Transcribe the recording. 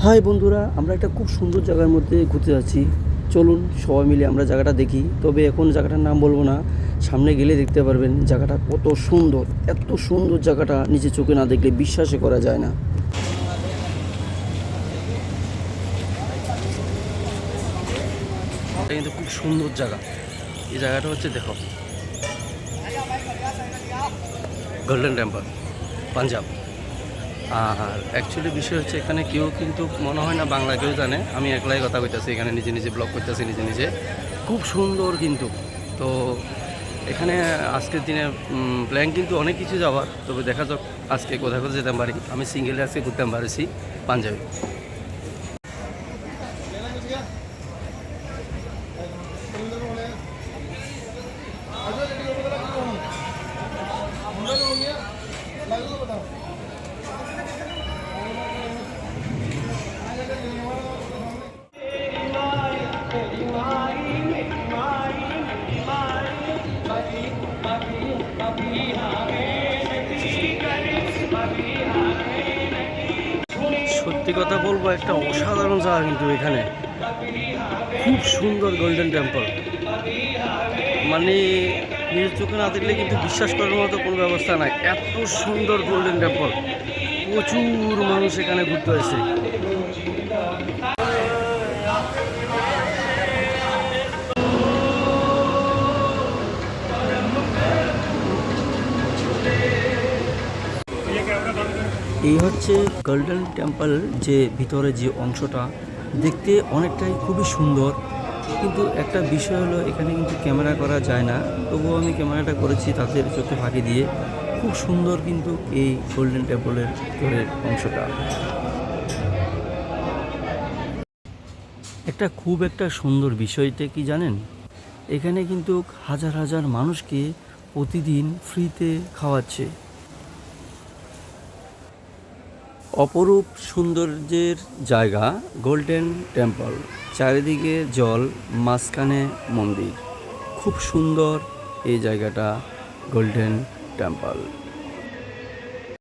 High বন্ধুরা, আমরা একটা খুব সুন্দর জায়গার মধ্যে ঘুরতে যাচ্ছি। চলুন সবাই মিলে আমরা জায়গাটা দেখি। তবে এখন জায়গাটার নাম বলবো না, সামনে গেলে দেখতে পারবেন জায়গাটা কত সুন্দর। এত সুন্দর জায়গাটা নিজে চোখে না দেখলে বিশ্বাসই করা যায় না। এটা কিন্তু খুব সুন্দর জায়গা। এই জায়গাটা হচ্ছে দেখো, গোল্ডেন টেম্পল, পাঞ্জাব। আর অ্যাকচুয়ালি বিষয় হচ্ছে এখানে কেউ কিন্তু মনে হয় না বাংলা কেউ জানে। আমি একলাই কথা কইতেছি, এখানে নিজে নিজে ব্লগ করতেছি নিজে নিজে। খুব সুন্দর কিন্তু। তো এখানে আজকের দিনে প্ল্যান কিন্তু অনেক কিছু যাওয়ার, তবে দেখা যাক আজকে কোথায় কোথায় যেতে পারি। আমি সিঙ্গেলে আজকে ঘুরতে পারছি পাঞ্জাবে। সত্যি কথা বলবো, একটা অসাধারণ জায়গা কিন্তু এখানে। খুব সুন্দর গোল্ডেন টেম্পল, মানে নিজের চোখে না দেখলে কিন্তু বিশ্বাস করার মতো কোনো ব্যবস্থা নাই। এত সুন্দর গোল্ডেন টেম্পল, প্রচুর মানুষ এখানে ঘুরতে আসে। এই হচ্ছে গোল্ডেন টেম্পল, যে ভিতরে যে অংশটা দেখতে অনেকটাই খুবই সুন্দর। কিন্তু একটা বিষয় হলো, এখানে কিন্তু ক্যামেরা করা যায় না। তবুও আমি ক্যামেরাটা করেছি তাদের চোখে ফাঁকি দিয়ে। খুব সুন্দর কিন্তু এই গোল্ডেন টেম্পলের ভিতরের অংশটা। খুব একটা সুন্দর বিষয়টা কি জানেন, এখানে কিন্তু হাজার হাজার মানুষকে প্রতিদিন ফ্রিতে খাওয়াচ্ছে। অপরূপ সৌন্দর্যের জায়গা গোল্ডেন টেম্পল, চারিদিকে জল, মাঝখানে মন্দির। খুব সুন্দর এই জায়গাটা, গোল্ডেন টেম্পল।